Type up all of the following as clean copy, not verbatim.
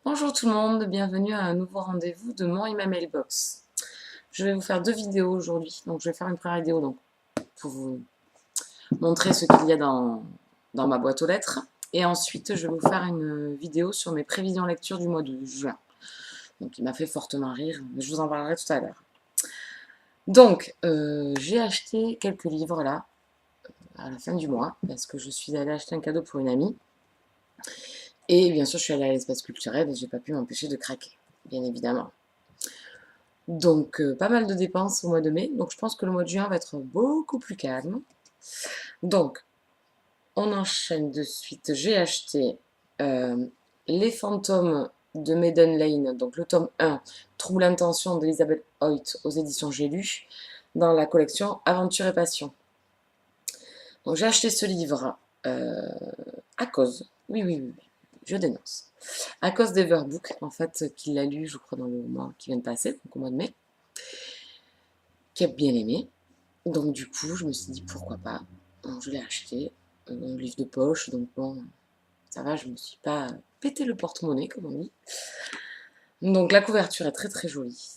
Bonjour tout le monde, bienvenue à un nouveau rendez-vous de mon et ma mailbox. Je vais vous faire deux vidéos aujourd'hui. Donc je vais faire une première vidéo donc, pour vous montrer ce qu'il y a dans ma boîte aux lettres. Et ensuite je vais vous faire une vidéo sur mes prévisions lecture du mois de juin. Donc il m'a fait fortement rire, mais je vous en parlerai tout à l'heure. Donc j'ai acheté quelques livres là, à la fin du mois, parce que je suis allée acheter un cadeau pour une amie. Et bien sûr je suis allée à l'espace culturel et j'ai pas pu m'empêcher de craquer, bien évidemment. Donc, pas mal de dépenses au mois de mai. Donc, je pense que le mois de juin va être beaucoup plus calme. Donc, on enchaîne de suite. J'ai acheté Les fantômes de Maiden Lane, donc le tome 1, Trouble Intention d'Elizabeth Hoyt aux éditions J'ai lu, dans la collection Aventure et Passion. Donc, j'ai acheté ce livre à cause, oui, je dénonce, à cause d'Everbook, en fait, qu'il l'a lu, je crois, dans le mois qui vient de passer, donc au mois de mai, qui a bien aimé. Donc du coup, je me suis dit pourquoi pas. Donc, je l'ai acheté, un livre de poche, donc bon, ça va, je me suis pas pété le porte-monnaie, comme on dit. Donc la couverture est très très jolie.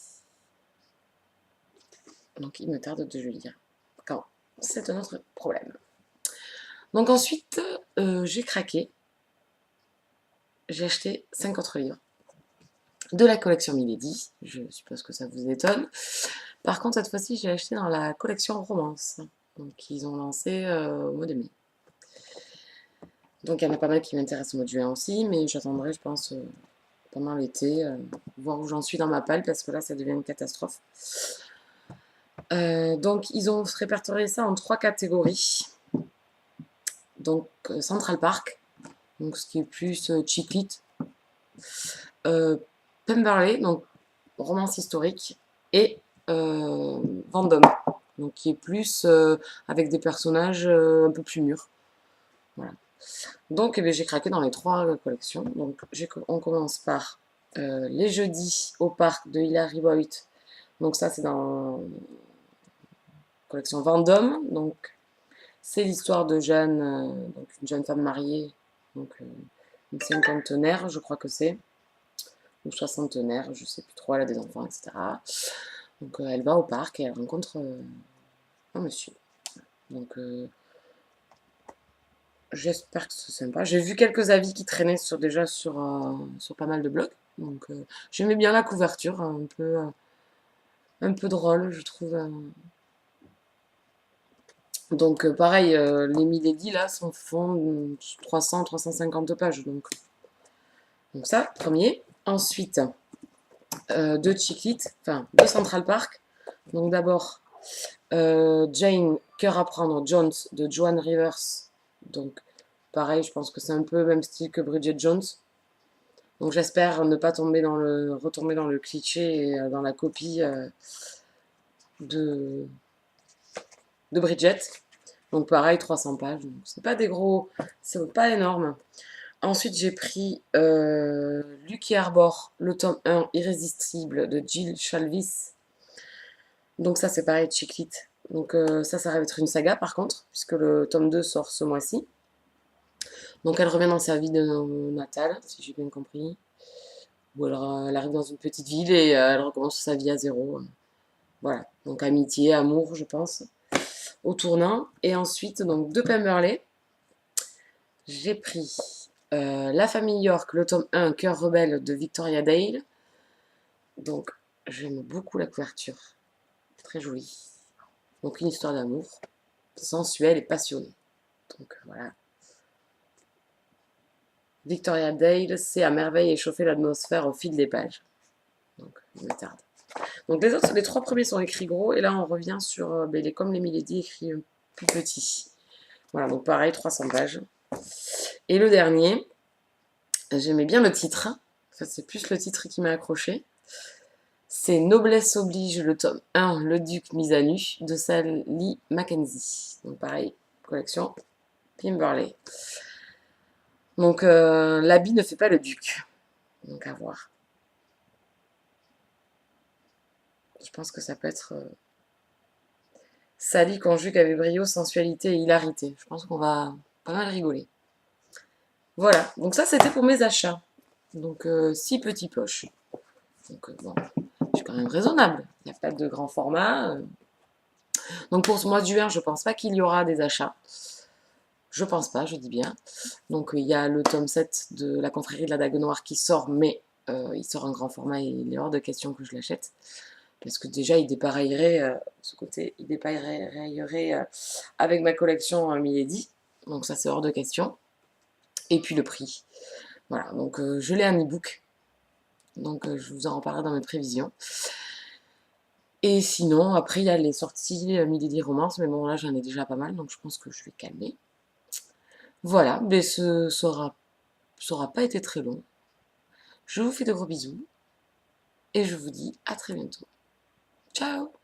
Donc il me tarde de le lire. Quand c'est un autre problème. Donc ensuite, j'ai craqué. J'ai acheté 5 autres livres de la collection Milady. Je suppose que ça vous étonne. Par contre, cette fois-ci, j'ai acheté dans la collection romance. Donc ils ont lancé au mois de mai. Donc il y en a pas mal qui m'intéressent au mois de juin aussi, mais j'attendrai, je pense, pendant l'été, voir où j'en suis dans ma palle, parce que là, ça devient une catastrophe. Donc ils ont répertorié ça en 3 catégories. Donc Central Park, donc ce qui est plus cheap lit, Pemberley, donc romance historique, et Vendôme, donc qui est plus avec des personnages un peu plus mûrs. Voilà. Donc eh bien, j'ai craqué dans les 3 collections. Donc on commence par Les jeudis au parc de Hilary Boyd. Donc ça c'est dans la collection Vendôme. Donc c'est l'histoire de Jeanne, donc une jeune femme mariée, donc une cinquantenaire je crois que c'est, ou soixantenaire, je sais plus trop, elle a des enfants, etc. Donc elle va au parc et elle rencontre un monsieur. Donc j'espère que c'est sympa. J'ai vu quelques avis qui traînaient déjà sur pas mal de blogs. Donc j'aimais bien la couverture, un peu drôle, je trouve. Donc pareil, les Milady là font 300-350 pages. Donc ça, premier. Ensuite, deux Chick enfin deux Central Park. Donc d'abord Jane, Cœur à prendre, Jones de Joan Rivers. Donc pareil, je pense que c'est un peu le même style que Bridget Jones. Donc j'espère ne pas retomber dans le cliché et dans la copie de, de Bridget. Donc pareil, 300 pages. Donc c'est pas des gros, c'est pas énorme. Ensuite j'ai pris Lucky Arbor, le tome 1 Irrésistible de Jill Shalvis. Donc ça c'est pareil, chick lit. Donc ça va être une saga par contre, puisque le tome 2 sort ce mois-ci. Donc elle revient dans sa vie de natale, si j'ai bien compris. Ou alors elle arrive dans une petite ville et elle recommence sa vie à zéro. Voilà, donc amitié, amour, je pense, au tournant. Et ensuite, donc de Pemberley, j'ai pris La famille York, le tome 1, Cœur rebelle de Victoria Dale. Donc j'aime beaucoup la couverture, très jolie. Donc une histoire d'amour, sensuelle et passionnée. Donc voilà. Victoria Dale sait à merveille échauffer l'atmosphère au fil des pages. Donc il me tarde. Donc les 3 premiers sont écrits gros, et là on revient sur comme les Milady écrits plus petits. Voilà, donc pareil, 300 pages. Et le dernier, j'aimais bien le titre. En fait, c'est plus le titre qui m'a accroché. C'est Noblesse oblige, le tome 1, Le Duc mis à nu, de Sally Mackenzie. Donc pareil, collection Pemberley. Donc l'habit ne fait pas le duc. Donc à voir. Je pense que ça peut être... Sally conjugue avec brio sensualité et hilarité. Je pense qu'on va pas mal rigoler. Voilà, donc ça c'était pour mes achats. Donc 6 petits poches. Donc bon, je suis quand même raisonnable. Il n'y a pas de grand format. Donc pour ce mois de juin, je pense pas qu'il y aura des achats. Je pense pas, je dis bien. Donc il y a le tome 7 de la confrérie de la Dague Noire qui sort, mais il sort en grand format et il est hors de question que je l'achète. Parce que déjà, il dépareillerait, ce côté, il dépareillerait avec ma collection Milady. Donc ça, c'est hors de question. Et puis le prix. Voilà, donc je l'ai en e-book. Donc je vous en reparlerai dans mes prévisions. Et sinon, après, il y a les sorties Milady Romance. Mais bon, là, j'en ai déjà pas mal, donc je pense que je vais calmer. Voilà, mais ça aura pas été très long. Je vous fais de gros bisous. Et je vous dis à très bientôt. Ciao!